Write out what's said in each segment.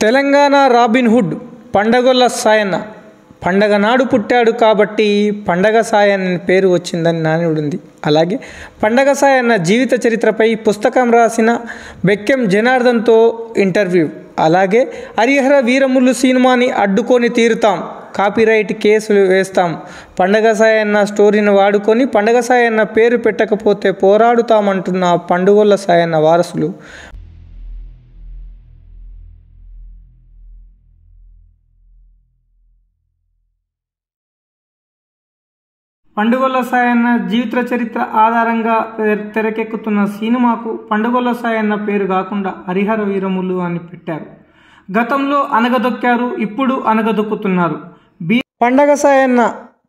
Telangana Robin Hood పండగొల్ల Sayanna పండగ నాడు పుట్టాడు కాబట్టి పండగ సాయన్న అని పేరు వచ్చిందని నానుడి ఉంది. అలాగే పండగ సాయన్న జీవిత చరిత్రపై పుస్తకం రాసిన బెక్కం జనార్దన్తో ఇంటర్వ్యూ. అలాగే హరిహర వీరములు సినిమాని అడ్డుకొని తీరుతాం, కాపీరైట్ కేసులు వేస్తాం, పండగ సాయన్న స్టోరీని వాడుకొని పండగ సాయన్న పేరు పెట్టకపోతే పోరాడుతామంటున్న పండుగొల్ల సాయన్న వారసులు. పండుగొల్ల సాయన్న జీవిత చరిత్ర ఆధారంగా తెరకెక్కుతున్న సినిమాకు పండుగొల్ల సాయన్న పేరు కాకుండా హరిహర వీరములు అని పెట్టారు. గతంలో అనగదొక్కారు, ఇప్పుడు అనగదొక్కుతున్నారు. పండగ సాయన్న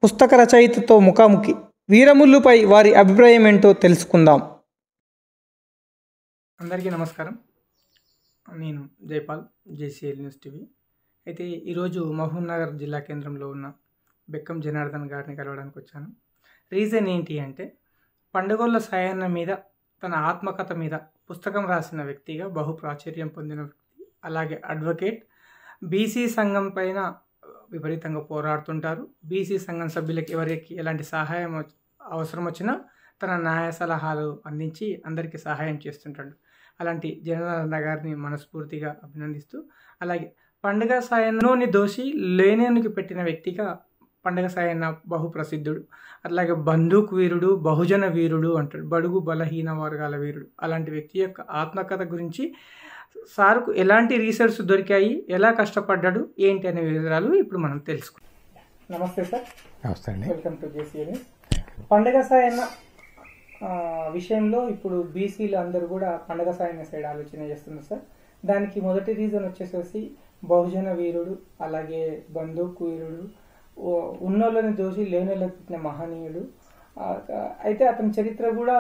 పుస్తక రచయితతో ముఖాముఖి. వీరములుపై వారి అభిప్రాయం ఏంటో తెలుసుకుందాం. అందరికీ నమస్కారం. నేను జైపాల్, జేసీఎల్ న్యూస్ టీవీ. అయితే ఈరోజు మహబూబ్నగర్ జిల్లా కేంద్రంలో ఉన్న బెక్కం జనార్దన్ గారిని కలవడానికి వచ్చాను. రీజన్ ఏంటి అంటే, పండుగొల్ల సాయన్న మీద, తన ఆత్మకథ మీద పుస్తకం రాసిన వ్యక్తిగా బహు ప్రాచుర్యం పొందిన వ్యక్తి. అలాగే అడ్వకేట్. బీసీ సంఘం పైన విపరీతంగా పోరాడుతుంటారు. బీసీ సంఘం సభ్యులకి ఎవరికి ఎలాంటి సహాయం అవసరం వచ్చినా తన న్యాయ సలహాలు అందించి అందరికీ సహాయం చేస్తుంటాడు. అలాంటి జనార్దన్ గారిని మనస్ఫూర్తిగా అభినందిస్తూ, అలాగే పండుగ సాయన్నలోని దోషి లేనేనికి పెట్టిన వ్యక్తిగా పండగ సాయన్న బహు ప్రసిద్ధుడు. అలాగే బందూక్ వీరుడు, బహుజన వీరుడు అంటాడు, బడుగు బలహీన వర్గాల వీరుడు. అలాంటి వ్యక్తి యొక్క ఆత్మకథ గురించి సార్కు ఎలాంటి రీసెర్చ్ దొరికాయి, ఎలా కష్టపడ్డాడు, ఏంటి అనే వివరాలు ఇప్పుడు మనం తెలుసుకుందాం. నమస్తే సార్. నమస్తే అండి. Welcome to JCL. పండగ సాయన్న విషయంలో ఇప్పుడు బీసీలు అందరూ కూడా పండగ సాయన్న సైడ్ ఆలోచన చేస్తున్నారు సార్. దానికి మొదటి రీజన్ వచ్చేసేసి బహుజన వీరుడు, అలాగే బందూక్ వీరుడు, ఉన్నోళ్ళని దోషి లేనోళ్ళకి పుట్టిన మహనీయుడు. అయితే అతని చరిత్ర కూడా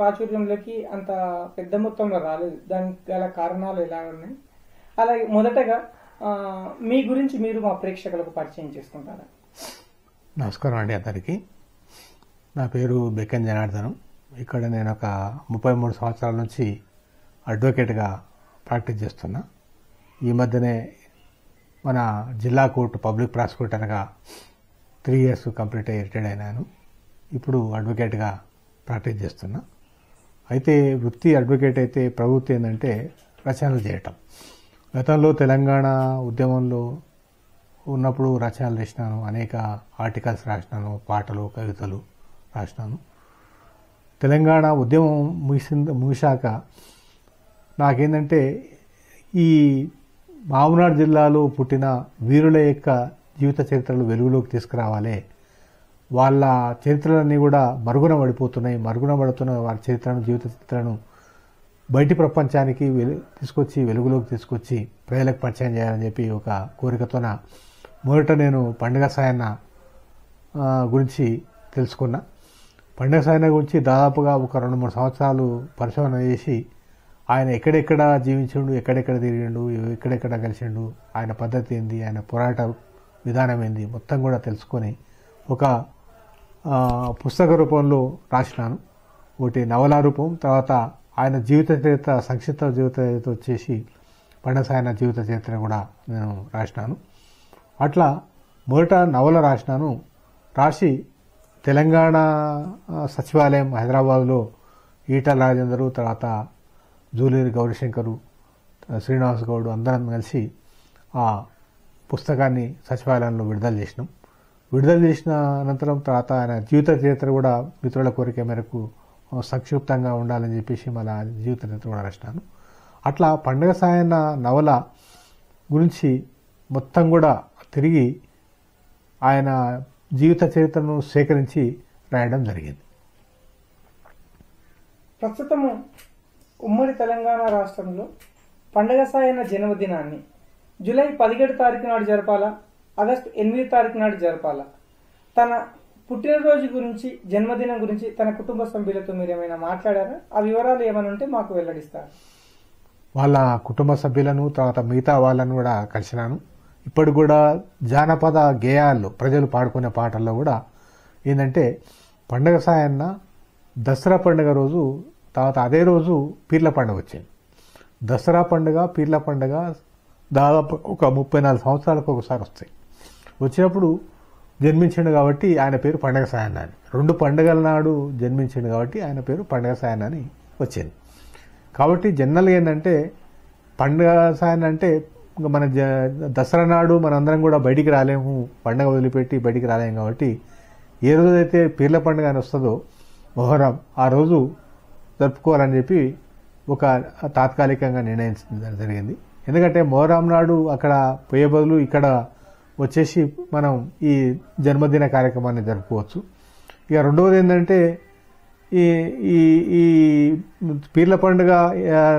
ప్రాచుర్యంలోకి అంత పెద్ద మొత్తంలో రాలేదు. దానికి గల కారణాలు ఎలా ఉన్నాయి? అలాగే మొదటగా మీ గురించి మీరు మా ప్రేక్షకులకు పరిచయం చేసుకుంటారా? నమస్కారం అండి అందరికీ. నా పేరు బెక్కం జనార్దనం. ఇక్కడ నేను ఒక 33 సంవత్సరాల నుంచి అడ్వకేట్గా ప్రాక్టీస్ చేస్తున్నా. ఈ మధ్యనే మన జిల్లా కోర్టు పబ్లిక్ ప్రాసిక్యూటర్గా 3 years కంప్లీట్ అయ్యి రిటైర్డ్ అయినాను. ఇప్పుడు అడ్వకేట్గా ప్రాక్టీస్ చేస్తున్నా. అయితే వృత్తి అడ్వకేట్ అయితే ప్రవృత్తి ఏంటంటే రచనలు చేయటం. గతంలో తెలంగాణ ఉద్యమంలో ఉన్నప్పుడు రచనలు చేసినాను, అనేక ఆర్టికల్స్ రాసినాను, పాటలు, కవితలు రాసినాను. తెలంగాణ ఉద్యమం ముగిశాక నాకేంటంటే ఈ మహబూబ్నగర్ జిల్లాలో పుట్టిన వీరుల యొక్క జీవిత చరిత్రలు వెలుగులోకి తీసుకురావాలి. వాళ్ళ చరిత్రలన్నీ కూడా మరుగున పడిపోతున్నాయి. మరుగున పడుతున్న వారి చరిత్రను, జీవిత చరిత్రను బయటి ప్రపంచానికి తీసుకొచ్చి, వెలుగులోకి తీసుకొచ్చి ప్రజలకు పరిచయం చేయాలని చెప్పి ఒక కోరికతోన మొదట నేను పండగ సాయన్న గురించి తెలుసుకున్నా. పండగ సాయన్న గురించి దాదాపుగా ఒక 2-3 సంవత్సరాలు పరిశోధన చేసి, ఆయన ఎక్కడెక్కడ జీవించిండు, ఎక్కడెక్కడ తిరిగిండు, ఎక్కడెక్కడ కలిసిండు, ఆయన పద్ధతి ఏంది, ఆయన పోరాట విధానం ఏంది మొత్తం కూడా తెలుసుకొని ఒక పుస్తక రూపంలో రాసినాను. ఒకటి నవల రూపం, తర్వాత ఆయన జీవిత చరిత్ర, సంక్షిప్త జీవిత చరిత్ర వచ్చేసి పండగ సాయన్న జీవిత చరిత్ర కూడా నేను రాసినాను. అట్లా మొదట నవల రాసినాను. రాసి తెలంగాణ సచివాలయం హైదరాబాద్లో ఈటల రాజేందరు, తర్వాత జూలూరి గౌరీశంకరు, శ్రీనివాస్ గౌడ్ అందరం కలిసి ఆ పుస్తకాన్ని సచివాలయంలో విడుదల చేసినాం. విడుదల చేసిన అనంతరం తర్వాత ఆయన జీవిత చరిత్ర కూడా మిత్రుల కోరిక మేరకు సంక్షిప్తంగా ఉండాలని చెప్పేసి మన జీవిత చరిత్ర కూడా రాసినాను. అట్లా పండగ సాయన్న నవల గురించి మొత్తం కూడా తిరిగి ఆయన జీవిత చరిత్రను సేకరించి రాయడం జరిగింది. ప్రస్తుతము ఉమ్మడి తెలంగాణ రాష్ట్రంలో పండగ సాయన్న జన్మదినాన్ని జూలై 17 తారీఖు నాడు జరపాలా, ఆగస్టు 8 తారీఖు నాడు జరపాలా? తన పుట్టినరోజు గురించి, జన్మదినం గురించి తన కుటుంబ సభ్యులతో మీరు ఏమైనా మాట్లాడారా? ఆ వివరాలు ఏమైనా ఉంటే మాకు వెల్లడిస్తారు. వాళ్ళ కుటుంబ సభ్యులను, తర్వాత మిగతా వాళ్ళను కూడా కలిసినాను. ఇప్పుడు కూడా జానపద గేయాల్లో ప్రజలు పాడుకునే పాటల్లో కూడా ఏంటంటే పండగ సాయన్న దసరా పండుగ రోజు, తర్వాత అదే రోజు పీర్ల పండుగ వచ్చింది. దసరా పండుగ, పీర్ల పండుగ దాదాపు ఒక 34 సంవత్సరాలకు ఒకసారి వస్తాయి. వచ్చినప్పుడు జన్మించిండు కాబట్టి ఆయన పేరు పండగ సాయన్న అని. 2 పండుగల నాడు జన్మించిండు కాబట్టి ఆయన పేరు పండగ సాయన్న అని వచ్చింది. కాబట్టి జనరల్గా ఏంటంటే పండగ సాయన్న అంటే ఇంకా మన దసరా నాడు మనందరం కూడా బయటికి రాలేము, పండగ వదిలిపెట్టి బయటికి రాలేము. కాబట్టి ఏ రోజైతే పీర్ల పండుగ అని వస్తుందో మొహరం, ఆ రోజు జరుపుకోవాలని చెప్పి ఒక తాత్కాలికంగా నిర్ణయించడం జరిగింది. ఎందుకంటే మొహరం నాడు అక్కడ పోయే బదులు ఇక్కడ వచ్చేసి మనం ఈ జన్మదిన కార్యక్రమాన్ని జరుపుకోవచ్చు. ఇక రెండవది ఏంటంటే ఈ ఈ ఈ పీర్ల పండుగ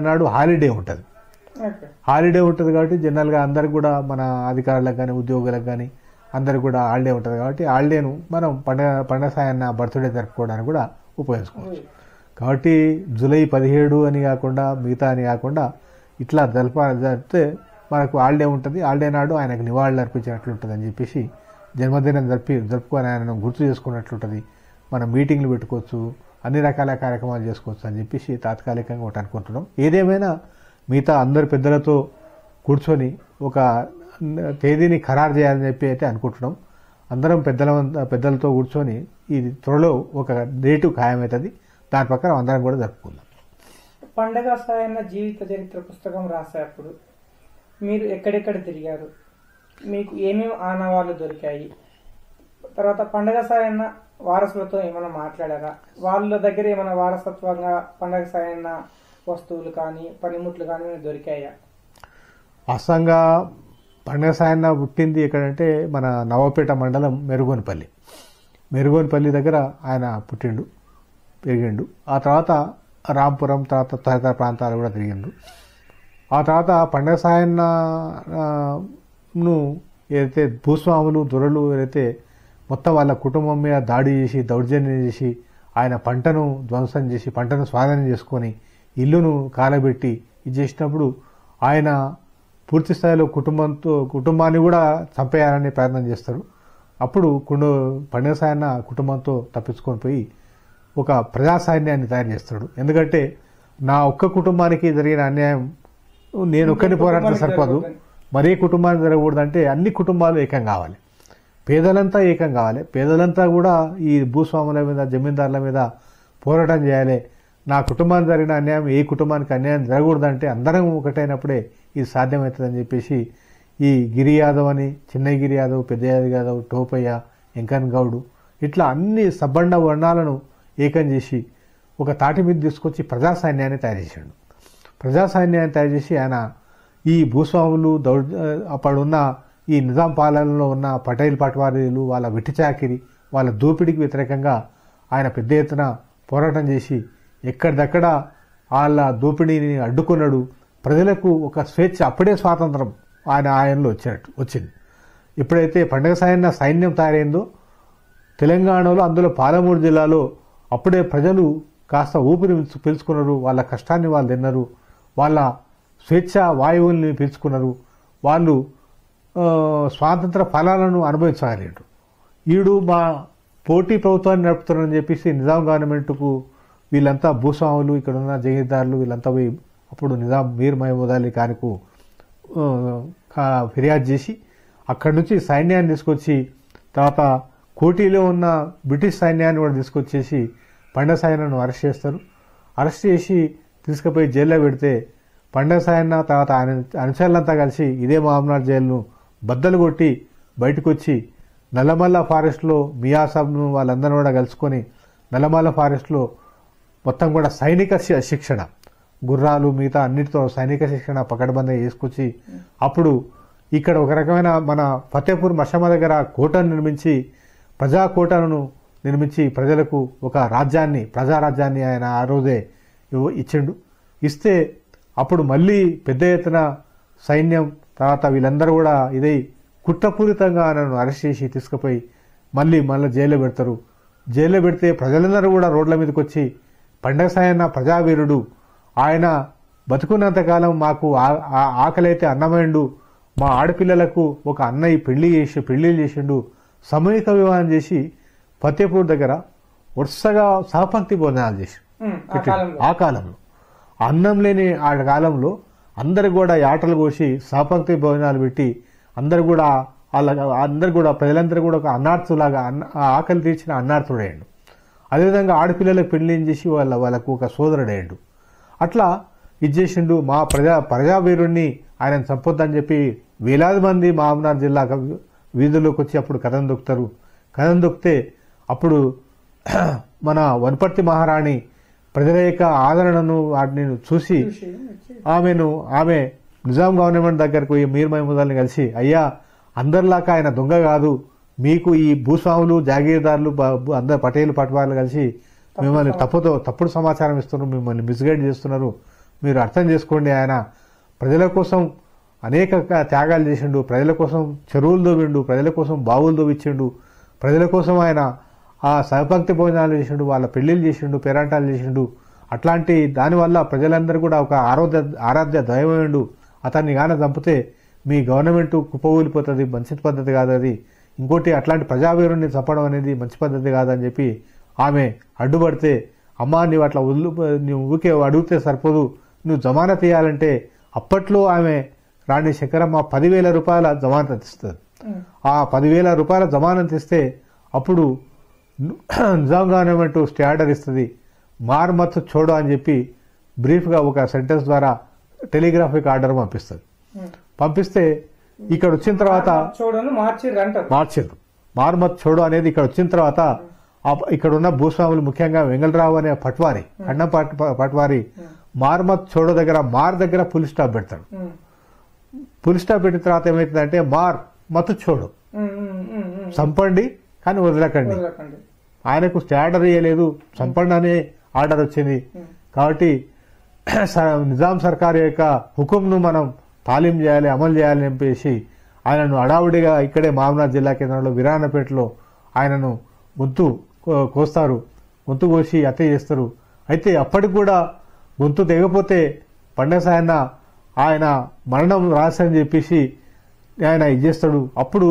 నాడు హాలిడే ఉంటుంది. హాలిడే ఉంటుంది కాబట్టి జనరల్గా అందరికి కూడా మన అధికారులకు కానీ ఉద్యోగులకు కానీ అందరికి కూడా హాలిడే ఉంటుంది. కాబట్టి హాలిడేను మనం పండగ సాయన్న బర్త్డే జరుపుకోవడానికి కూడా ఉపయోగించుకోవచ్చు. కాబట్టి జూలై 17 అని కాకుండా మిగతా అని కాకుండా ఇట్లా జరిపితే మనకు హాలిడే ఉంటుంది. హాలిడే నాడు ఆయనకు నివాళులు అర్పించినట్లు ఉంటుంది అని చెప్పేసి జన్మదినం జరుపుకొని ఆయనను గుర్తు చేసుకున్నట్లుంటుంది. మనం మీటింగ్లు పెట్టుకోవచ్చు, అన్ని రకాల కార్యక్రమాలు చేసుకోవచ్చు అని చెప్పేసి తాత్కాలికంగా ఒకటి అనుకుంటున్నాం. ఏదేమైనా మిగతా అందరు పెద్దలతో కూర్చొని ఒక తేదీని ఖరారు చేయాలని చెప్పి అయితే అనుకుంటున్నాం. అందరం పెద్దలతో కూర్చొని ఈ త్వరలో ఒక డేటు ఖాయమవుతుంది. దాని ప్రకారం అందరం కూడా జరుపుకుందాం. పండగ సాయన్న జీవిత చరిత్ర పుస్తకం రాసేటప్పుడు మీరు ఎక్కడెక్కడ తిరిగారు, మీకు ఏమేమి ఆనవాళ్ళు దొరికాయి, తర్వాత పండగ సాయన్న వారసులతో ఏమైనా మాట్లాడారా, వాళ్ళ దగ్గర ఏమైనా వారసత్వంగా పండగ సాయన్న వస్తువులు కానీ పనిముట్లు కానీ దొరికాయా? వాస్తవంగా పండగ సాయన్న పుట్టింది ఎక్కడంటే మన నవాపేట మండలం మెరుగోనిపల్లి దగ్గర ఆయన పుట్టిండు, పెరిగిండు. ఆ తర్వాత రాంపురం, తర్వాత తదితర ప్రాంతాలు కూడా తిరిగిండు. ఆ తర్వాత పండగ సాయన్నను ఏదైతే భూస్వాములు దొరలు ఏదైతే మొత్తం వాళ్ళ కుటుంబం మీద దాడి చేసి దౌర్జన్యం చేసి ఆయన పంటను ధ్వంసం చేసి పంటను స్వాధీనం చేసుకొని ఇల్లును కాలబెట్టి ఇది చేసినప్పుడు ఆయన పూర్తి స్థాయిలో కుటుంబాన్ని కూడా చంపేయాలని ప్రయత్నం చేస్తారు. అప్పుడు పండగ సాయన్న కుటుంబంతో తప్పించుకొని పోయి ఒక ప్రజా సైన్యాన్ని తయారు చేస్తాడు. ఎందుకంటే నా ఒక్క కుటుంబానికి జరిగిన అన్యాయం నేను ఒక్కరిని పోరాటం సరిపోదు, మరే కుటుంబానికి జరగకూడదంటే అన్ని కుటుంబాలు ఏకం కావాలి, పేదలంతా ఏకం కావాలి, పేదలంతా కూడా ఈ భూస్వాముల మీద జమీందారుల మీద పోరాటం చేయాలి. నా కుటుంబానికి జరిగిన అన్యాయం ఏ కుటుంబానికి అన్యాయం జరగకూడదంటే అందరం ఒకటైనప్పుడే ఇది సాధ్యమవుతుందని చెప్పేసి ఈ గిరి యాదవ్ అని, చిన్నయ్య గిరి యాదవ్, పెద్దయ్య యాదవ్, టోపయ్య, వెంకన్ గౌడు ఇట్లా అన్ని సబ్బండ వర్ణాలను ఏకం చేసి ఒక తాటి మీద తీసుకొచ్చి ప్రజా సైన్యాన్ని తయారు చేశాడు. ప్రజా సైన్యాన్ని తయారు చేసి ఆయన ఈ భూస్వాములు అప్పుడున్న ఈ నిజాం పాలనలో ఉన్న పటేల్ పట్వారీలు వాళ్ళ వెట్టి చాకిరి వాళ్ళ దోపిడీకి వ్యతిరేకంగా ఆయన పెద్ద ఎత్తున పోరాటం చేసి ఎక్కడిదక్కడ వాళ్ళ దోపిడీని అడ్డుకున్నాడు. ప్రజలకు ఒక స్వేచ్ఛ, అప్పుడే స్వాతంత్రం ఆయనలో వచ్చింది. ఎప్పుడైతే పండగ సాయన్న సైన్యం తయారైందో తెలంగాణలో, అందులో పాలమూరు జిల్లాలో అప్పుడే ప్రజలు కాస్త ఊపిరి పీల్చుకున్నారు, వాళ్ళ కష్టాన్ని వాళ్ళు తిన్నారు, వాళ్ళ స్వేచ్ఛ వాయువుల్ని పీల్చుకున్నారు, వాళ్ళు స్వాతంత్ర ఫలాలను అనుభవించగలిగారు. ఈడు మా పోటీ ప్రభుత్వాన్ని నడుపుతున్నారని చెప్పేసి నిజాం గవర్నమెంట్కు వీళ్ళంతా భూస్వాములు, ఇక్కడ ఉన్న జగీర్దారులు వీళ్ళంతా పోయి అప్పుడు నిజాం మీర్ మహమూద్ అలీ ఖాన్కు ఫిర్యాదు చేసి అక్కడి నుంచి సైన్యాన్ని తీసుకొచ్చి తర్వాత కోటిలో ఉన్న బ్రిటిష్ సైన్యాన్ని కూడా తీసుకొచ్చేసి పండగ సాయన్నను అరెస్ట్ చేస్తారు. అరెస్ట్ చేసి తీసుకుపోయి జైల్లో పెడితే పండగ సాయన్న తర్వాత ఆయన అనుచరులంతా కలిసి ఇదే మహమ్నాడ్ జైలును బద్దలు కొట్టి బయటకు వచ్చి నల్లమల్ల ఫారెస్ట్లో మియాసాబ్ను వాళ్ళందరూ కూడా కలుసుకొని నల్లమల్ల ఫారెస్ట్లో మొత్తం కూడా సైనిక శిక్షణ, గుర్రాలు మిగతా అన్నిటితో సైనిక శిక్షణ పకడ్బందీగా చేసుకొచ్చి అప్పుడు ఇక్కడ ఒక రకమైన మన ఫతేపూర్ మషమ దగ్గర కోటను నిర్మించి ప్రజా కోటను నిర్మించి ప్రజలకు ఒక రాజ్యాన్ని, ప్రజారాజ్యాన్ని ఆయన ఆ రోజే ఇచ్చిండు. ఇస్తే అప్పుడు మళ్ళీ పెద్ద ఎత్తున సైన్యం తర్వాత వీళ్ళందరూ కూడా ఇదే కుట్రపూరితంగా ఆయనను అరెస్ట్ చేసి తీసుకుపోయి మళ్ళీ జైల్లో పెడతారు. జైల్లో పెడితే ప్రజలందరూ కూడా రోడ్ల మీదకి వచ్చి పండగ సాయన్న ప్రజావీరుడు, ఆయన బతుకున్నంతకాలం మాకు ఆకలైతే అన్నమైండు, మా ఆడపిల్లలకు ఒక అన్నయ్య పెళ్లిళ్ళు చేసిండు, సామూహిక వివాహం చేసి ఫతేపూర్ దగ్గర వరుసగా సహపంక్తి భోజనాలు చేసి ఆ కాలంలో అన్నం లేని ఆ కాలంలో అందరు కూడా యాటలు కోసి సహపంక్తి భోజనాలు పెట్టి అందరు కూడా ప్రజలందరూ కూడా ఒక అన్నార్థులాగా ఆకలి తీర్చిన అన్నార్థుడయ్యాడు. అదేవిధంగా ఆడపిల్లలకు పెళ్లి చేసి వాళ్ళకు ఒక సోదరుడయ్యాడు. అట్లా ఇది చేసిండు. మా ప్రజావీరుణ్ణి ఆయన చంపొద్దని చెప్పి వేలాది మంది మహబూబ్నగర్ జిల్లా వీధుల్లోకి వచ్చి అప్పుడు కథం దొక్కుతారు. కథం దొక్కితే అప్పుడు మన వనపర్తి మహారాణి ప్రజల యొక్క ఆదరణను వాటిని చూసి ఆమె నిజాం గవర్నమెంట్ దగ్గరకు పోయి మీర్ మహమూద్ని కలిసి, అయ్యా అందరిలాగా ఆయన దొంగ కాదు, మీకు ఈ భూస్వాములు జాగీర్దారులు అందరు పటేలు పటవాళ్ళు కలిసి మిమ్మల్ని తప్పుడు సమాచారం ఇస్తున్నారు, మిమ్మల్ని మిస్గైడ్ చేస్తున్నారు, మీరు అర్థం చేసుకోండి. ఆయన ప్రజల కోసం అనేక త్యాగాలు చేసిండు, ప్రజల కోసం చెరువులు దోవిండు, ప్రజల కోసం బావులు దోవిచ్చిండు, ప్రజల కోసం ఆయన ఆ సహపంక్తి భోజనాలు చేసిండు, వాళ్ళ పెళ్లిళ్ళు చేసిండు, పేరంటాలు చేసిండు. అట్లాంటి దానివల్ల ప్రజలందరూ కూడా ఒక ఆరాధ్య దైవమేండు. అతన్ని గాన చంపితే మీ గవర్నమెంట్ కుప్పకూలిపోతుంది, మంచి పద్ధతి కాదు అది. ఇంకోటి అట్లాంటి ప్రజావీరుణ్ణి చంపడం అనేది మంచి పద్ధతి కాదని చెప్పి ఆమె అడ్డుపడితే, అమ్మా నువ్వు అట్లా నువ్వు ఊకే అడిగితే సరిపోదు, నువ్వు జమానత్ ఇవ్వాలంటే అప్పట్లో ఆమె రాణి శంకరమ్మ 10,000 రూపాయల జమానత్ ఇస్తుంది. ఆ 10,000 రూపాయల జమానత్ ఇస్తే అప్పుడు నిజాం గవర్నమెంట్ స్టే ఆర్డర్ ఇస్తుంది, మార్ మత్ చోడో అని చెప్పి బ్రీఫ్గా ఒక సెంటెన్స్ ద్వారా టెలిగ్రాఫిక్ ఆర్డర్ పంపిస్తుంది. పంపిస్తే ఇక్కడ వచ్చిన తర్వాత మార్చారు. మార్మత్ చోడో అనేది ఇక్కడ వచ్చిన తర్వాత ఇక్కడ ఉన్న భూస్వాములు ముఖ్యంగా వెంగళరావు అనే పట్వారి, అన్నం పట్వారి మార్మత్ చోడో దగ్గర దగ్గర పులి స్టాప్ పెడతాడు. పులి స్టాప్ పెట్టిన తర్వాత ఏమవుతుందంటే మార్ మత్ చోడో, చంపండి కానీ వదలకండి. ఆయనకు స్టే ఆర్డర్ ఇవ్వలేదు, చంపండి అనే ఆర్డర్ వచ్చింది. కాబట్టి నిజాం సర్కార్ యొక్క హుకుంను మనం తాలీం చేయాలి, అమలు చేయాలని చెప్పేసి ఆయనను అడావుడిగా ఇక్కడే మహబూబ్నగర్ జిల్లా కేంద్రంలో వీరాణపేటలో ఆయనను గొంతు కోస్తారు, గొంతు కోసి హత్య చేస్తారు. అయితే అప్పటికి కూడా గొంతు తెగపోతే పండసాయన్న ఆయన మరణం రాసని చెప్పేసి ఆయన ఇది చేస్తాడు. అప్పుడు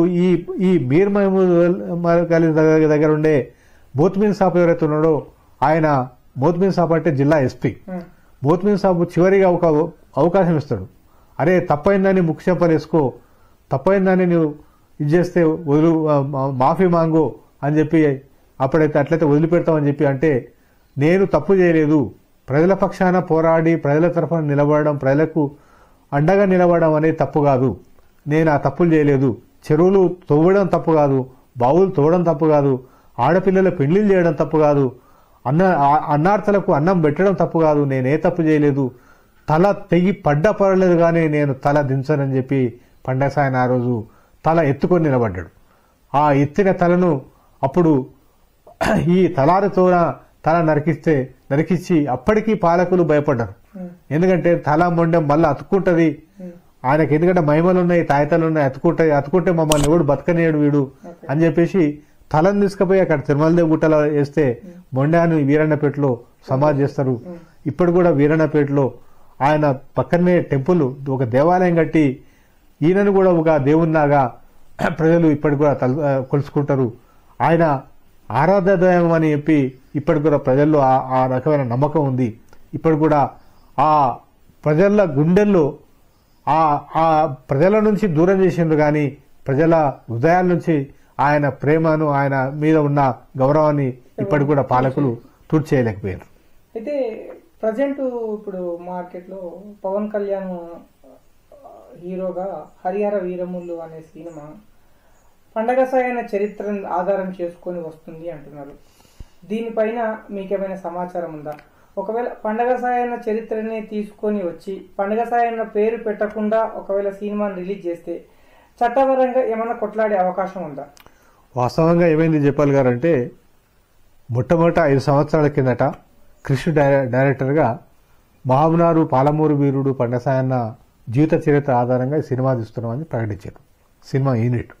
ఈ మీర్ మహమూద్ అలీ దగ్గర ఉండే మోత్మీన్ సాబ్ ఎవరైతే ఉన్నాడో ఆయన, మోత్మీన్ సాబ్ అంటే జిల్లా ఎస్పీ, మోత్మీన్ సాబ్ చివరిగా ఒక అవకాశం ఇస్తాడు. అరే తప్పైందని ముఖ్యపని వేసుకో, తప్పైందని నువ్వు ఇది చేస్తే మాఫీ మాంగో అని చెప్పి అప్పుడైతే అట్లయితే వదిలిపెడతామని చెప్పి అంటే, నేను తప్పు చేయలేదు, ప్రజల పక్షాన పోరాడి ప్రజల తరఫున నిలబడడం, ప్రజలకు అండగా నిలబడడం అనేది తప్పు కాదు, నేను ఆ తప్పులు చేయలేదు. చెరువులు తవ్వడం తప్పు కాదు, బావులు తవ్వడం తప్పు కాదు, ఆడపిల్లల పెళ్లిళ్ళు చేయడం తప్పు కాదు, అన్నార్థులకు అన్నం పెట్టడం తప్పు కాదు, నేనే తప్పు చేయలేదు, తల తెగి పర్లేదు కానీ నేను తల దించనని చెప్పి పండసాయన ఆ రోజు తల ఎత్తుకొని నిలబడ్డాడు. ఆ ఎత్తిన తలను అప్పుడు ఈ తలారితో తల నరికించి అప్పటికీ పాలకులు భయపడ్డారు. ఎందుకంటే తల మొండెం మళ్ళీ అతుక్కుంటది ఆయనకి, ఎందుకంటే మహిమలు ఉన్నాయి, తాయితలు ఉన్నాయి, అతుకుంటే మమ్మల్ని ఎవడు బతకనేడు వీడు అని చెప్పేసి తలను తీసుకుపోయి అక్కడ తిరుమలదేవి గుట్టలో వేస్తే మొండాను వీరన్నపేటలో సమాధి చేస్తారు. ఇప్పుడు కూడా వీరన్నపేటలో ఆయన పక్కనే టెంపుల్, ఒక దేవాలయం కట్టి ఈయనను కూడా ఒక దేవునిలాగా ప్రజలు ఇప్పటికి కూడా కొలుసుకుంటారు. ఆయన ఆరాధ్య దైవం అని చెప్పి ఇప్పటికి కూడా ప్రజల్లో ఆ రకమైన నమ్మకం ఉంది. ఇప్పటి కూడా ఆ ప్రజల గుండెల్లో ఆ ప్రజల నుంచి దూరం చేసిండ్రు కానీ ప్రజల హృదయాల నుంచి ఆయన ప్రేమను, ఆయన మీద ఉన్న గౌరవాన్ని ఇప్పటికి కూడా పాలకులు తుడిచేయలేకపోయారు. అయితే ప్రజెంట్ ఇప్పుడు మార్కెట్లో పవన్ కళ్యాణ్ హీరోగా హరిహర వీరములు అనే సినిమా పండగ సాయన చరిత్రను ఆధారం చేసుకొని వస్తుంది అంటున్నారు. దీనిపైన మీకేమైనా సమాచారం ఉందా? ఒకవేళ పండగ సాయన చరిత్రని తీసుకొని వచ్చి పండగ సాయన పేరు పెట్టకుండా ఒకవేళ సినిమాని రిలీజ్ చేస్తే చట్టపరంగా ఏమైనా కొట్లాడే అవకాశం ఉందా? వాస్తవంగా ఏమైంది చెప్పాలి గారంటే, మొట్టమొదట 5 సంవత్సరాల కిందట కృష్ణ డైరెక్టర్గా మహబూబ్నగర్ పాలమూరు వీరుడు పండసాయన్న జీవిత చరిత్ర ఆధారంగా సినిమా తీస్తున్నామని ప్రకటించారు. సినిమా యూనిట్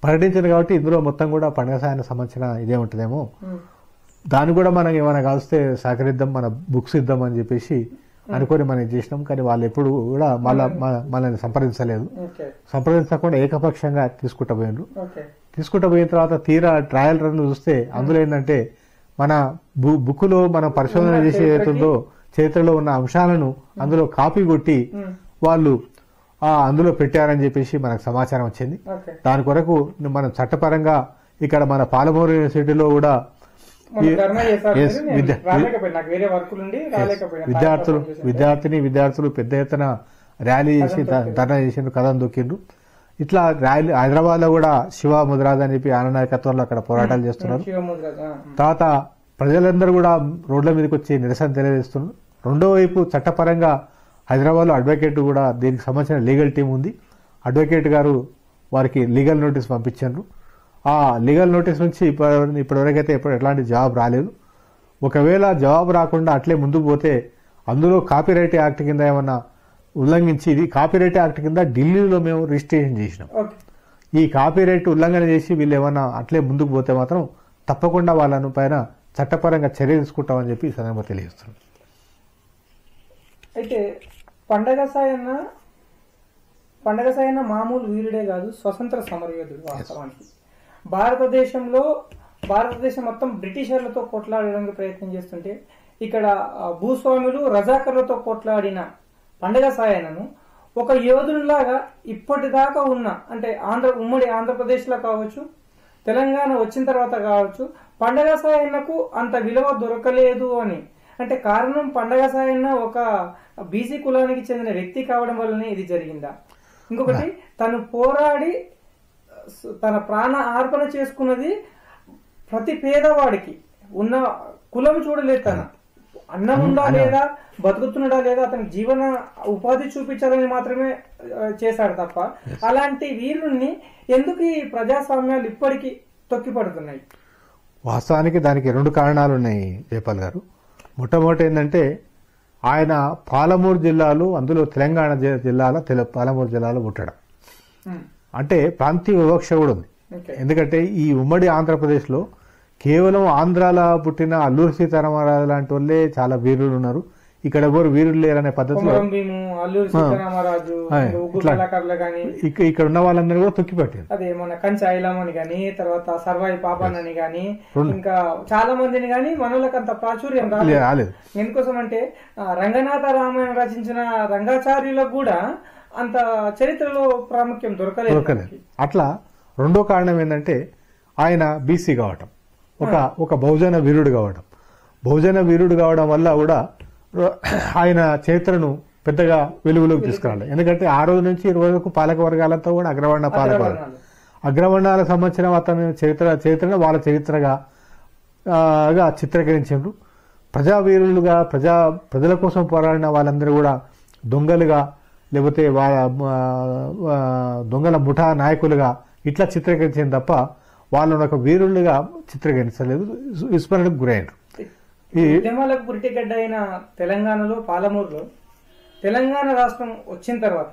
ప్రకటించారు కాబట్టి ఇందులో మొత్తం కూడా పండసాయన సంబంధించిన ఇదే ఉంటుందేమో, దాన్ని కూడా మనం ఏమైనా కలిస్తే సహకరిద్దాం, మన బుక్స్ ఇద్దాం అని చెప్పేసి అనుకొని మనం చేసినాం. కానీ వాళ్ళు ఎప్పుడు కూడా మనల్ని సంప్రదించలేదు. సంప్రదించకుండా ఏకపక్షంగా తీసుకుంటూ పోయిన తర్వాత తీరా ట్రయల్ రన్ చూస్తే అందులో ఏంటంటే మన బుక్లో మనం పరిశోధన చేసి ఏదైతుందో చరిత్రలో ఉన్న అంశాలను అందులో కాపీ కొట్టి వాళ్ళు అందులో పెట్టారని చెప్పేసి మనకు సమాచారం వచ్చింది. దాని కొరకు మనం చట్టపరంగా ఇక్కడ మన పాలమూరు యూనివర్సిటీలో కూడా విద్యార్థులు పెద్ద ఎత్తున ర్యాలీ చేసి ధర్నా చేసిండ్రు, కథం దొక్కిండ్రు. ఇట్లా ర్యాలీ హైదరాబాద్ లో కూడా శివ ముద్రాజ్ అని చెప్పి ఆయన నాయకత్వంలో అక్కడ పోరాటాలు చేస్తున్నారు. తర్వాత ప్రజలందరూ కూడా రోడ్ల మీదకి వచ్చి నిరసన తెలియజేస్తున్నారు. రెండో వైపు చట్టపరంగా హైదరాబాద్ లో అడ్వకేట్ కూడా దీనికి సంబంధించిన లీగల్ టీం ఉంది. అడ్వకేట్ గారు వారికి లీగల్ నోటీస్ పంపించారు. ఆ లీగల్ నోటీస్ నుంచి ఇప్పటివరకైతే ఎట్లాంటి జవాబు రాలేదు. ఒకవేళ జవాబు రాకుండా అట్లే ముందుకు పోతే అందులో కాపీరైట్ యాక్ట్ కింద ఏమన్నా ఉల్లంఘించి, ఇది కాపీరైట్ యాక్ట్ కింద ఢిల్లీలో మేము రిజిస్ట్రేషన్ చేసినాం. ఈ కాపీరైట్ ఉల్లంఘన చేసి వీళ్ళు ఏమన్నా అట్లే ముందుకు పోతే మాత్రం తప్పకుండా వాళ్ళను పైన చట్టపరంగా చర్య తీసుకుంటామని చెప్పి ఈ సందర్భంగా తెలియజేస్తున్నాం. అయితే పండగ సాయన్న మామూలు వీరుడే కాదు, స్వతంత్ర సమరయోధుడు. వాస్తవానికి భారతదేశం మొత్తం బ్రిటిషర్లతో కొట్లాడడానికి ప్రయత్నం చేస్తుంటే ఇక్కడ భూస్వాములు రజాకర్లతో కొట్లాడిన పండగ సాయన్నను ఒక యోధునిలాగా ఇప్పటిదాకా ఉన్న, అంటే ఉమ్మడి ఆంధ్రప్రదేశ్లో కావచ్చు, తెలంగాణ వచ్చిన తర్వాత కావచ్చు, పండగ సాయన్నకు అంత విలువ దొరకలేదు అని అంటే కారణం పండగ సాయన్న ఒక బీసీ కులానికి చెందిన వ్యక్తి కావడం వల్లనే ఇది జరిగిందా? ఇంకొకటి, తను పోరాడి తన ప్రాణ అర్పణ చేసుకున్నది ప్రతి పేదవాడికి ఉన్న కులం చూడలేదు. తన అన్నం ఉందా లేదా, బతుకుతున్నాడా లేదా, అతని జీవన ఉపాధి చూపించాలని మాత్రమే చేశాడు తప్ప అలాంటి వీరుణ్ణి ఎందుకు ఈ ప్రజాస్వామ్యాలు ఇప్పటికీ తొక్కిపడుతున్నాయి? వాస్తవానికి దానికి రెండు కారణాలు ఉన్నాయి జయపాల్ గారు. మొట్టమొదటి ఏంటంటే ఆయన పాలమూరు జిల్లాలో, అందులో తెలంగాణ జిల్లాలో పాలమూరు జిల్లాలో పుట్టడం అంటే ప్రాంతీయ వివక్ష కూడా ఉంది. ఎందుకంటే ఈ ఉమ్మడి ఆంధ్రప్రదేశ్లో కేవలం ఆంధ్రాలో పుట్టిన అల్లూరి సీతారామరాజు లాంటి వాళ్ళే చాలా వీరులు ఉన్నారు. ఇక్కడ ఎవరు వీరులు లేరనే పద్ధతిలో ఇక్కడ ఉన్న వాళ్ళందరూ కూడా తొక్కిపట్టారు. అదే మన కంచాయిలమని గాని, తర్వాత సర్వాయి పాపన్నని గాని, ఇంకా చాలా మందిని గాని మనోళ్ళకి అంత ప్రాచుర్యం రాలేదు. ఎందుకోసం అంటే రంగనాథ రామాయణ రచించిన రంగాచార్యులకు కూడా అంత చరిత్రలో ప్రాముఖ్యం దొరకలేదు. అట్లా రెండో కారణం ఏంటంటే ఆయన బీసీ కావటం, ఒక బహుజన వీరుడు కావడం వల్ల కూడా ఆయన చరిత్రను పెద్దగా వెలుగులోకి తీసుకురాలి. ఎందుకంటే ఆ రోజు నుంచి ఈ రోజుకు పాలక వర్గాలతో కూడా అగ్రవర్ణాలకు సంబంధించిన అతని చరిత్రను వాళ్ళ చరిత్రగా చిత్రీకరించారు. ప్రజావీరులుగా ప్రజల కోసం పోరాడిన వాళ్ళందరూ కూడా దొంగలుగా, లేకపోతే దొంగల ముఠా నాయకులుగా ఇట్లా చిత్రీకరించింది తప్ప వాళ్ళని ఒక వీరులుగా చిత్రీకరించలేదు, విస్మరణకు గురైనారు. ఈ ఉద్యమాలకు పురిటిగడ్డ అయిన తెలంగాణలో, పాలమూరులో తెలంగాణ రాష్ట్రం వచ్చిన తర్వాత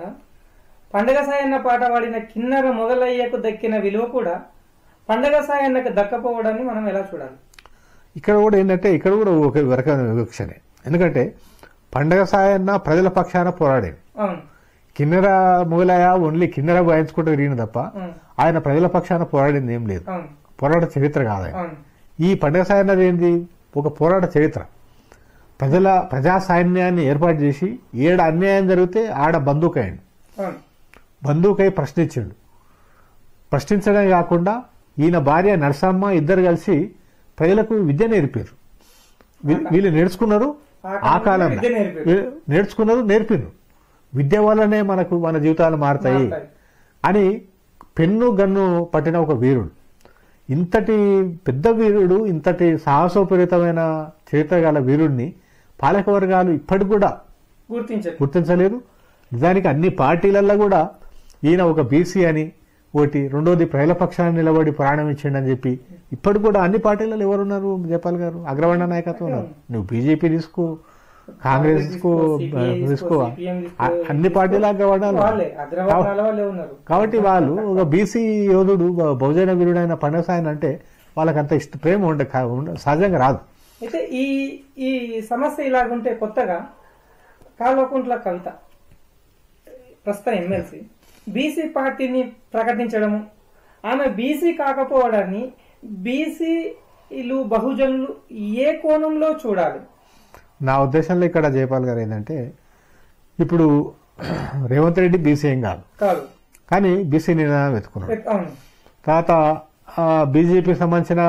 పండగ సాయన్న పాట పాడిన కిన్నెర మొగలయ్యకు దక్కిన విలువ కూడా పండగ సాయన్నకు దక్కపోవడాన్ని మనం ఎలా చూడాలి? ఇక్కడ కూడా ఏంటంటే ఇక్కడ కూడా ఒక రకమైన వివక్షనే. ఎందుకంటే పండగ సాయన్న ప్రజల పక్షాన పోరాడేది. కిన్నెర మొగలయ్య ఓన్లీ కిన్నెర వాయించుకుంటూ తిరిగిన తప్ప ఆయన ప్రజల పక్షాన పోరాడింది ఏం లేదు. పోరాట చరిత్ర కాదు. ఈ పండగ సాయన్నది ఏంది? ఒక పోరాట చరిత్ర. ప్రజా సైన్యాన్ని ఏర్పాటు చేసి ఏడ అన్యాయం జరిగితే ఆడ బందూకై ప్రశ్నించడమే కాకుండా ఈయన భార్య నరసమ్మ ఇద్దరు కలిసి ప్రజలకు విద్య నేర్పారు. వీళ్ళు నేర్చుకున్నారు, ఆ కాలంలో నేర్పినారు. విద్య వల్లనే మన జీవితాలు మారుతాయి అని పెన్ను గన్ను పట్టిన ఒక వీరుడు, ఇంతటి పెద్ద వీరుడు, ఇంతటి సాహసోపేరితమైన చరిత్ర గల వీరుడిని పాలక వర్గాలు ఇప్పటికి కూడా గుర్తించలేదు. నిజానికి అన్ని పార్టీలలో కూడా ఈయన ఒక బీసీ అని ఒకటి, రెండోది ప్రజల పక్షాన్ని నిలబడి ప్రాణం ఇచ్చిండని చెప్పి ఇప్పటికి కూడా అన్ని పార్టీలలో ఎవరున్నారు జయపాల్ గారు? అగ్రవర్ణ నాయకత్వం ఉన్నారు. నువ్వు బీజేపీ తీసుకో, కాంగ్రెస్ తీసుకో, అన్ని పార్టీలు అగ్రవర్ణాలు. కాబట్టి వాళ్ళు ఒక బీసీ యోధుడు, బహుజన వీరుడైన పండగ సాయన్న అంటే వాళ్ళకంత ప్రేమ సహజంగా రాదు. అయితే ఈ సమస్య ఇలాగుంటే కొత్తగా కాల్వకుంట్ల కవిత, ప్రస్తుత ఎమ్మెల్సీ, బీసీ పార్టీని ప్రకటించడము, ఆమె బీసీ కాకపోవడాన్ని బీసీలు బహుజనులు ఏ కోణంలో చూడాలి? నా ఉద్దేశంలో ఇక్కడ జయపాల్ గారు ఏంటంటే ఇప్పుడు రేవంత్ రెడ్డి బీసీ ఏం కాదు, కానీ బీసీ నిర్ణయం వెతుకున్నాడు. తర్వాత బీజేపీకి సంబంధించిన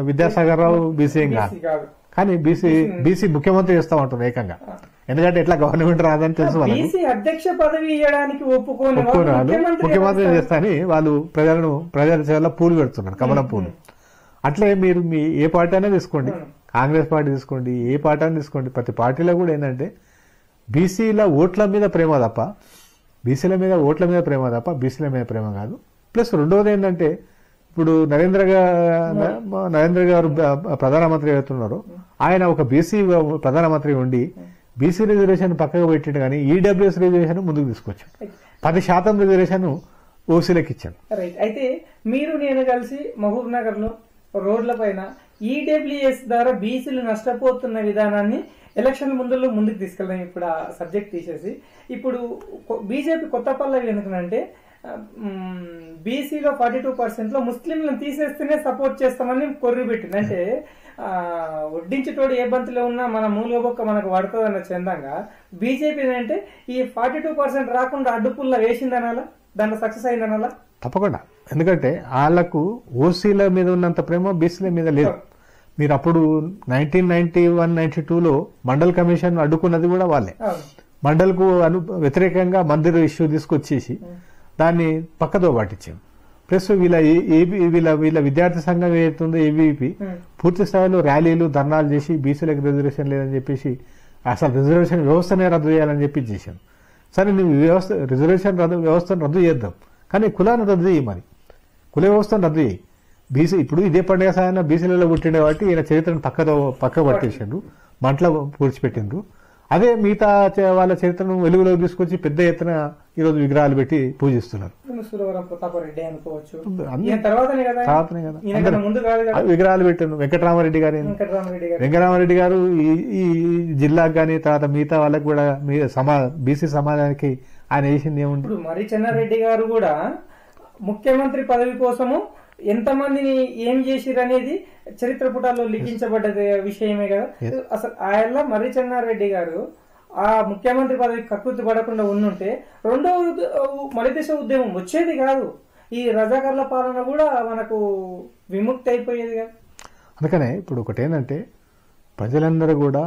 విద్యాసాగర్ రావు బీసీ ఏం కాదు, కానీ బీసీ ముఖ్యమంత్రి చేస్తామంటారు ఏకంగా. ఎందుకంటే ఎట్లా గవర్నమెంట్ రాదని తెలుసు వాళ్ళకి. అధ్యక్ష పదవి ఇవ్వడానికి ఒప్పుకోని ముఖ్యమంత్రి చేస్తా అని వాళ్ళు ప్రజల సేవలో పూలు పెడుతున్నారు, కమలం పూలు. అట్లే మీరు మీ ఏ పార్టీ అయినా తీసుకోండి, కాంగ్రెస్ పార్టీ తీసుకోండి, ఏ పార్టీ అయినా తీసుకోండి, ప్రతి పార్టీలో కూడా ఏంటంటే బీసీల ఓట్ల మీద ప్రేమ తప్ప బీసీల మీద ప్రేమ కాదు. ప్లస్ రెండవది ఏంటంటే ఇప్పుడు నరేంద్ర గారు ప్రధానమంత్రి అవుతున్నారు, ఆయన ఒక బీసీ ప్రధానమంత్రి ఉండి బీసీ రిజర్వేషన్ పక్కకు పెట్టిండు, కానీ ఈడబ్ల్యూఎస్ రిజర్వేషన్ ముందుకు తీసుకొచ్చాడు. 10% రిజర్వేషన్ ఓసీలకు ఇచ్చాను. అయితే మీరు నేను కలిసి మహబూబ్ నగర్ లో రోడ్ల పైన ఈడబ్ల్యూఎస్ ద్వారా బీసీలు నష్టపోతున్న విధానాన్ని ఎలక్షన్ ముందుకు తీసుకెళ్దాం. ఇప్పుడు ఆ సబ్జెక్ట్ తీసేసి ఇప్పుడు బీజేపీ కొత్త పల్లవి ఎందుకంటే బీసీలో 42% లో ముస్లింలను తీసేస్తేనే సపోర్ట్ చేస్తామని కొర్రి పెట్టింది. అంటే వడ్డించేటోడు ఏ బంతిలో ఉన్నా మన మూల బొక్క మనకు పడుతుంది అన్న చందంగా బీజేపీ అంటే ఈ 42% రాకుండా అడ్డుపుల్ల వేసిందనాలా, దాంట్లో సక్సెస్ అయిందనాలా? తప్పకుండా. ఎందుకంటే వాళ్లకు ఓసీల మీద ఉన్నంత ప్రేమ బీసీల మీద లేదు. మీరు అప్పుడు 1991-92లో మండల్ కమిషన్ అడ్డుకున్నది కూడా వాళ్ళే. మండల్కు వ్యతిరేకంగా మందిర్ ఇష్యూ తీసుకొచ్చేసి దాన్ని పక్కదో పట్టించాం. ప్లస్ వీళ్ళ విద్యార్థి సంఘం ఏదైతుందో ఏబీవీపీ పూర్తి స్థాయిలో ర్యాలీలు ధర్నాలు చేసి బీసీలకు రిజర్వేషన్ లేదని చెప్పేసి అసలు రిజర్వేషన్ వ్యవస్థనే రద్దు చేయాలని చెప్పి చేశాం. సరే నువ్వు రిజర్వేషన్ వ్యవస్థను రద్దు చేద్దాం, కానీ కులాన్ని రద్దు చేయి, మరి కుల వ్యవస్థను రద్దు చేయి. బీసీ ఇప్పుడు ఇదే పండుగ సాయన బీసీలలో పుట్టిండే కాబట్టి ఈయన చరిత్రను పక్క పట్టేసిండ్రు, మంటలో పూడ్చిపెట్టిండ్రు. అదే మిగతా వాళ్ళ చరిత్రను వెలుగులోకి తీసుకొచ్చి పెద్ద ఎత్తున ఈరోజు విగ్రహాలు పెట్టి పూజిస్తున్నారు. విగ్రహాలు పెట్టారు. వెంకటరామరెడ్డి గారు ఈ జిల్లాకు గానీ తర్వాత మిగతా వాళ్ళకి కూడా బీసీ సమాజానికి ఆయన చేసింది ఏముంది. మరి చెన్నారెడ్డి గారు కూడా ముఖ్యమంత్రి పదవి కోసము ఎంతమందిని ఏం చేసిరు అనేది చరిత్ర పుటాల్లో లిఖించబడ్డ విషయమే కదా. అసలు ఆయన మర్రి చెన్నారెడ్డి గారు ఆ ముఖ్యమంత్రి పదవి కకృతి పడకుండా ఉండుంటే రెండో మలిదశ ఉద్యమం వచ్చేది కాదు, ఈ రజాకర్ల పాలన కూడా మనకు విముక్తి అయిపోయేది కదా. అందుకనే ఇప్పుడు ఒకటి ఏంటంటే ప్రజలందరూ కూడా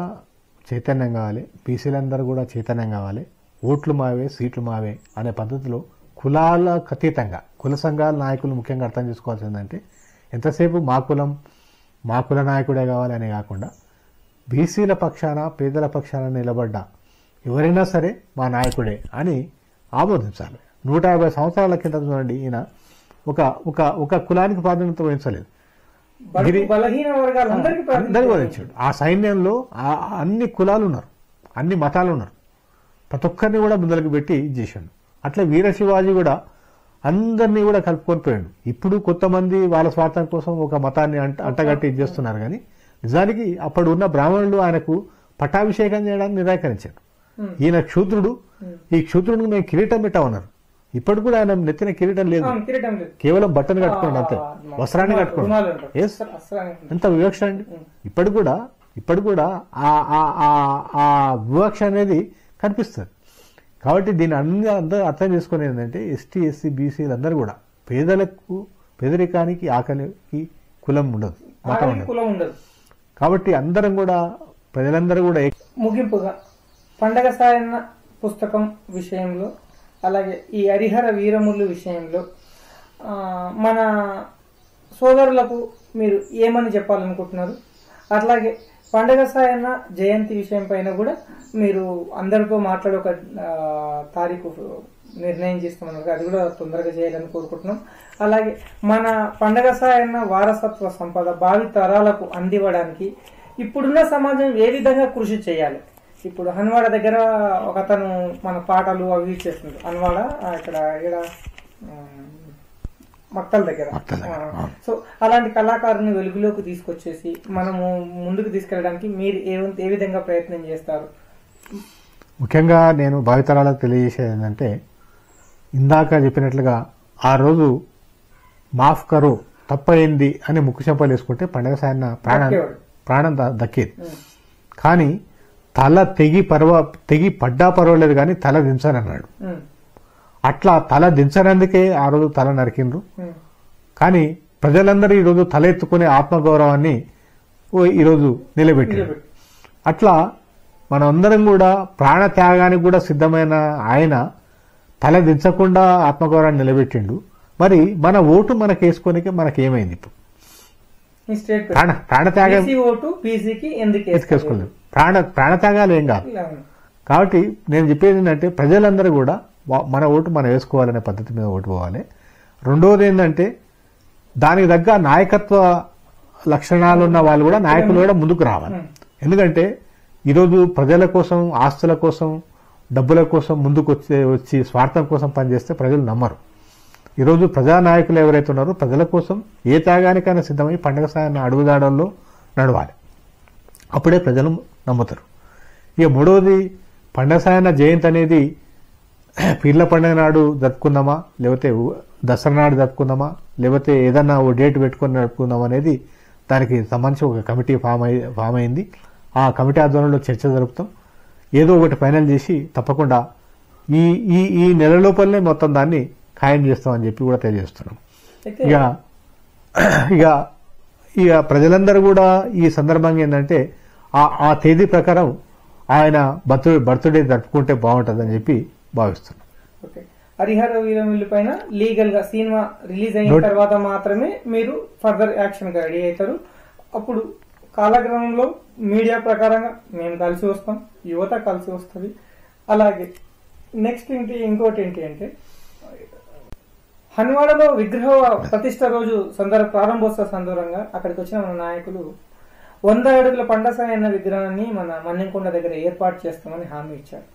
చైతన్యం కావాలి, బీసీలందరూ కూడా చైతన్యం కావాలి. ఓట్లు మావే సీట్లు మావే అనే పద్ధతిలో కులాలకు అతీతంగా కుల సంఘాల నాయకులు ముఖ్యంగా అర్థం చేసుకోవాల్సిందంటే ఎంతసేపు మా కుల నాయకుడే కావాలి అని కాకుండా బీసీల పక్షాన పేదల పక్షాన నిలబడ్డ ఎవరైనా సరే మా నాయకుడే అని ఆమోదించాలి. 150 సంవత్సరాల కింద చూడండి, ఈయన ఒక కులానికి ప్రాధాన్యత వహించలేదు, అందరికీ వహించాడు. ఆ సైన్యంలో అన్ని కులాలు ఉన్నారు, అన్ని మతాలు ఉన్నారు, ప్రతి ఒక్కరిని కూడా ముందరికి పెట్టి చేశాడు. అట్లా వీర శివాజీ కూడా అందరినీ కూడా కలుపుకొని పోయాడు. ఇప్పుడు కొంతమంది వాళ్ళ స్వార్థం కోసం ఒక మతాన్ని అంటగట్టి చేస్తున్నారు, కానీ నిజానికి అప్పుడు ఉన్న బ్రాహ్మణులు ఆయనకు పట్టాభిషేకం చేయడానికి నిరాకరించారు. ఈయన క్షూద్రుడు, ఈ క్షూద్రుడికి మేము కిరీటం పెట్టామన్నారు. ఇప్పటి కూడా ఆయన నెత్తిన కిరీటం లేదు, కేవలం బట్టను కట్టుకోండి అంతే, వస్త్రాన్ని కట్టుకోండి. ఎంత వివక్ష అండి. ఇప్పటి కూడా ఆ వివక్ష అనేది కనిపిస్తుంది. కాబట్టి దీన్ని అందరూ అర్థం చేసుకునేది ఏంటంటే ఎస్టీ ఎస్సీ బీసీలు అందరూ కూడా పేదరికానికి ఆకలికి కులం ఉండదు, మతం ఉండదు. కాబట్టి అందరం కూడా ప్రజలందరూ కూడా ముగింపుగా పండగ సాయన్న పుస్తకం విషయంలో అలాగే ఈ హరిహర వీరములు విషయంలో మన సోదరులకు మీరు ఏమని చెప్పాలనుకుంటున్నారు? అట్లాగే పండగ సాయన్న జయంతి విషయం పైన కూడా మీరు అందరితో మాట్లాడి ఒక తారీఖు నిర్ణయం చేస్తామన్నారు, అది కూడా తొందరగా చేయాలని కోరుకుంటున్నాం. అలాగే మన పండగ సాయన్న వారసత్వ సంపద భావి తరాలకు అందివ్వడానికి ఇప్పుడున్న సమాజం ఏ విధంగా కృషి చేయాలి? ఇప్పుడు హన్వాడ దగ్గర ఒక అతను మన పాటలు అవి చేస్తుంది, హన్వాడ ఇక్కడ మక్కల దగ్గర. సో అలాంటి కళాకారుని వెలుగులోకి తీసుకొచ్చేసి మనము ముందుకు తీసుకెళ్ళడానికి మీరు ఏ విధంగా ప్రయత్నం చేస్తారు? ముఖ్యంగా నేను భావితరాలకు తెలియజేసేది ఏంటంటే, ఇందాక చెప్పినట్లుగా ఆ రోజు మాఫ్ కరో తప్పైంది అని ముక్కు చెంపలు వేసుకుంటే పండగ సాయన్న ప్రాణం దక్కేది. కానీ తల తెగి పడ్డా పర్వాలేదు కానీ తల దించనన్నాడు. అట్లా తల దించనందుకే ఆ రోజు తల నరికిండ్రు. కానీ ప్రజలందరూ ఈరోజు తల ఎత్తుకునే ఆత్మగౌరవాన్ని ఈరోజు నిలబెట్టారు. అట్లా మనందరం కూడా ప్రాణత్యాగానికి కూడా సిద్ధమైన ఆయన తల దించకుండా ఆత్మగౌరవాన్ని నిలబెట్టిండు. మరి మన ఓటు మనకేసుకోనికే మనకేమైంది? ఇప్పుడు ప్రాణత్యాగం ఎత్తుకేసుకోలేదు. ప్రాణత్యాగాలు ఏం కాదు. కాబట్టి నేను చెప్పేది ఏంటంటే ప్రజలందరూ కూడా మన ఓటు మనం వేసుకోవాలనే పద్ధతి మీద ఓటు పోవాలి. రెండవది ఏంటంటే దానికి తగ్గ నాయకత్వ లక్షణాలు ఉన్న వాళ్ళు కూడా నాయకులు కూడా ముందుకు రావాలి. ఎందుకంటే ఈరోజు ప్రజల కోసం, ఆస్తుల కోసం, డబ్బుల కోసం ముందుకు వచ్చి స్వార్థం కోసం పనిచేస్తే ప్రజలు నమ్మరు. ఈరోజు ప్రజానాయకులు ఎవరైతే ఉన్నారో ప్రజల కోసం ఏ త్యాగానికైనా సిద్ధమై పండుగ సాయాన్ని అడుగుదాడల్లో నడవాలి. అప్పుడే ప్రజలు నమ్ముతారు. ఇక మూడవది, పండుగ సాయన్న జయంతి అనేది పీర్ల పండుగ నాడు జరుపుకుందామా, లేకపోతే దసరా నాడు జరుపుకుందామా, లేకపోతే ఏదన్నా ఓ డేట్ పెట్టుకుని జరుపుకుందామా అనేది దానికి సంబంధించి ఒక కమిటీ ఫామ్ అయింది. ఆ కమిటీ ఆధ్వర్యంలో చర్చ జరుపుతాం. ఏదో ఒకటి ఫైనల్ చేసి తప్పకుండా ఈ నెల లోపలనే మొత్తం దాన్ని ఖాయం చేస్తామని చెప్పి కూడా తెలియజేస్తున్నాం. ఇక ప్రజలందరూ కూడా ఈ సందర్భంగా ఏంటంటే ఆ తేదీ ప్రకారం ఆయన బర్త్డే జరుపుకుంటే బాగుంటుందని చెప్పి భావిస్తున్నాం. హరిహర వీరమల్లు పైన లీగల్ గా సినిమా రిలీజ్ అయిన తర్వాత మాత్రమే మీరు ఫర్దర్ యాక్షన్ గా రెడీ అవుతారు. అప్పుడు కాలక్రమంలో మీడియా ప్రకారంగా మేము కలిసి వస్తాం, యువత కలిసి వస్తుంది. అలాగే నెక్స్ట్ ఇంకోటి ఏంటి అంటే హన్వాడలో విగ్రహ ప్రతిష్ట రోజు ప్రారంభోత్సవ సందర్భంగా అక్కడికి వచ్చిన మన నాయకులు 100 అడుగుల పండసాయన్న విగ్రహాన్ని మన మన్నెంకొండ దగ్గర ఏర్పాటు చేస్తామని హామీ ఇచ్చారు.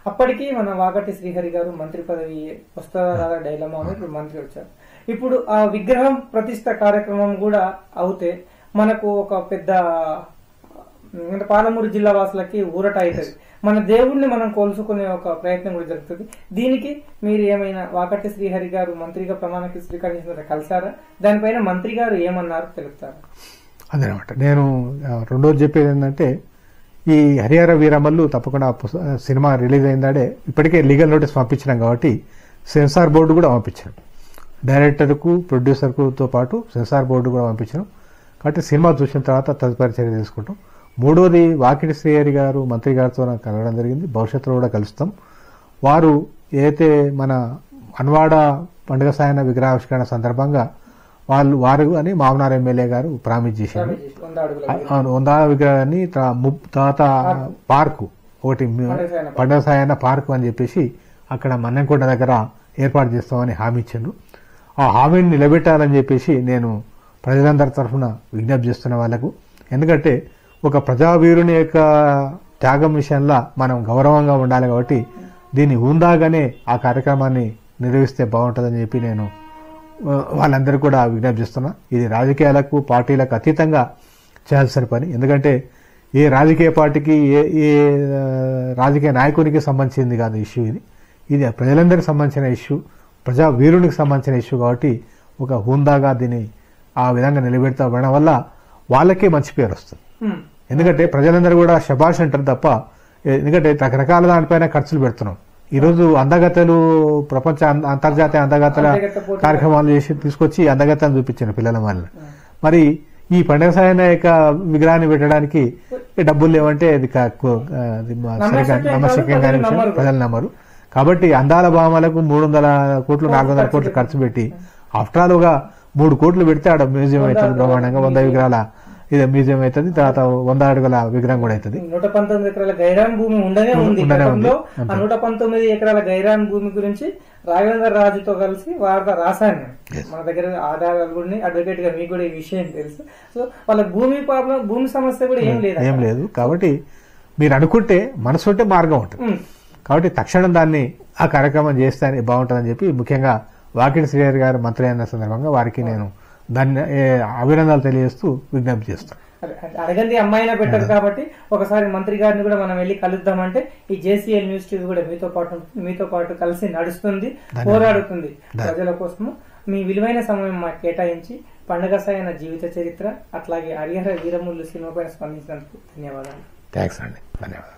అప్పటికి మన వాకటి శ్రీహరి గారు మంత్రి పదవి వస్తారా రాదా డైలమా అని ఇప్పుడు మంత్రి వచ్చారు. ఇప్పుడు ఆ విగ్రహం ప్రతిష్ట కార్యక్రమం కూడా అవుతే మనకు ఒక పెద్ద పాలమూరు జిల్లా వాసులకి ఊరట అవుతుంది. మన దేవుణ్ణి మనం కోల్చుకునే ఒక ప్రయత్నం కూడా జరుగుతుంది. దీనికి మీరు ఏమైనా వాకటి శ్రీహరి గారు మంత్రిగా ప్రమాణానికి స్వీకరించిన కలిసారా? దానిపైన మంత్రి గారు ఏమన్నారు తెలుపుతారా? అదేనమాట నేను రెండోది చెప్పేది ఏంటంటే ఈ హరిహర వీరమల్లు తప్పకుండా సినిమా రిలీజ్ అయిందాడే ఇప్పటికే లీగల్ నోటీస్ పంపించినాం కాబట్టి సెన్సార్ బోర్డు కూడా పంపించాం. డైరెక్టర్కు, ప్రొడ్యూసర్కుతో పాటు సెన్సార్ బోర్డు కూడా పంపించాం. కాబట్టి సినిమా చూసిన తర్వాత తదుపరి చర్య తీసుకుంటాం. మూడోది, వాకిటి శ్రీహరి గారు మంత్రి గారితో నాకు కలవడం జరిగింది. భవిష్యత్తులో కూడా కలుస్తాం. వారు ఏదైతే మన హన్వాడ పండుగ సాయన విగ్రహావిష్కరణ సందర్భంగా వారు అని మామనార్ ఎమ్మెల్యే గారు ప్రామిస్ చేశారు. 100 విగ్రహాన్ని తర్వాత పార్కు ఒకటి పండుగ సాయన పార్కు అని చెప్పేసి అక్కడ మన్నెంకొండ దగ్గర ఏర్పాటు చేస్తామని హామీ ఇచ్చిండ్రు. ఆ హామీని నిలబెట్టాలని చెప్పేసి నేను ప్రజలందరి తరఫున విజ్ఞప్తి చేస్తున్న వాళ్లకు. ఎందుకంటే ఒక ప్రజావీరుని యొక్క త్యాగం విషయంలో మనం గౌరవంగా ఉండాలి కాబట్టి దీన్ని ఉందాగానే ఆ కార్యక్రమాన్ని నిర్వహిస్తే బాగుంటుందని చెప్పి నేను వాళ్ళందరూ కూడా విజ్ఞప్తి చేస్తున్నా. ఇది రాజకీయాలకు, పార్టీలకు అతీతంగా చేయాల్సిన పని. ఎందుకంటే ఏ రాజకీయ పార్టీకి, ఏ రాజకీయ నాయకునికి సంబంధించింది కాదు ఇష్యూ. ఇది ప్రజలందరికీ సంబంధించిన ఇష్యూ, ప్రజా వీరునికి సంబంధించిన ఇష్యూ. కాబట్టి ఒక హుందాగా దీన్ని ఆ విధంగా నిలబెడతా ఉండడం వల్ల వాళ్ళకే మంచి పేరు వస్తుంది. ఎందుకంటే ప్రజలందరూ కూడా శబాష్ అంటారు తప్ప, ఎందుకంటే రకరకాల దానిపైన ఖర్చులు పెడుతున్నాం. ఈరోజు అందగత్తెలు ప్రపంచ అంతర్జాతీయ అందగత్తెల కార్యక్రమాలు చేసి తీసుకొచ్చి అందగత్తెలు చూపించారు పిల్లల వల్ల. మరి ఈ పండుగ సాయన యొక్క విగ్రహాన్ని పెట్టడానికి డబ్బులు లేవంటే అది నమ్మశక్యంగా ప్రజలు నమ్మరు. కాబట్టి అందాల భామాలకు 300 కోట్లు 400 కోట్లు ఖర్చు పెట్టి ఆఫ్టర్ ఆల్ గా 3 కోట్లు పెడితే ఆడ మ్యూజియం అవుతుంది బ్రహ్మాండంగా. 100 విగ్రహాల ఇది మ్యూజియం అవుతుంది. తర్వాత 100 అడుగుల విగ్రహం కూడా అవుతుంది. 119 ఎకరాల గైరాన్ భూమి ఉండనే ఉంది. 119 ఎకరాల గైరాన్ భూమి గురించి రాఘవేంద్ర రాజుతో కలిసి వార్త రాశాను. మన దగ్గర ఆధారాలు కూడా అడ్వకేట్ గా మీకు కూడా ఈ విషయం తెలుసు. సో వాళ్ళ భూమి సమస్య కూడా ఏం లేదు. కాబట్టి మీరు అనుకుంటే మనసు ఉంటే మార్గం ఉంటుంది. కాబట్టి తక్షణం దాన్ని ఆ కార్యక్రమం చేస్తే బాగుంటుందని చెప్పి ముఖ్యంగా వాకిటి శ్రీహరి గారు మంత్రి అయిన సందర్భంగా వారికి నేను దాన్ని అభినందనలు తెలియజేస్తూ విజ్ఞప్తి చేస్తాను. అడగండి అమ్మాయినా పెట్టదు కాబట్టి ఒకసారి మంత్రి గారిని కూడా మనం వెళ్ళి కలుద్దామంటే ఈ జేసీఎల్ న్యూస్ టీవీ కూడా మీతో పాటు కలిసి నడుస్తుంది, పోరాడుతుంది ప్రజల కోసము. మీ విలువైన సమయం మాకు కేటాయించి పండుగ సాయన జీవిత చరిత్ర అట్లాగే హరిహర వీరమల్లు సినిమా పైన స్పందించినందుకు ధన్యవాదాలు. థ్యాంక్స్ అండి, ధన్యవాదాలు.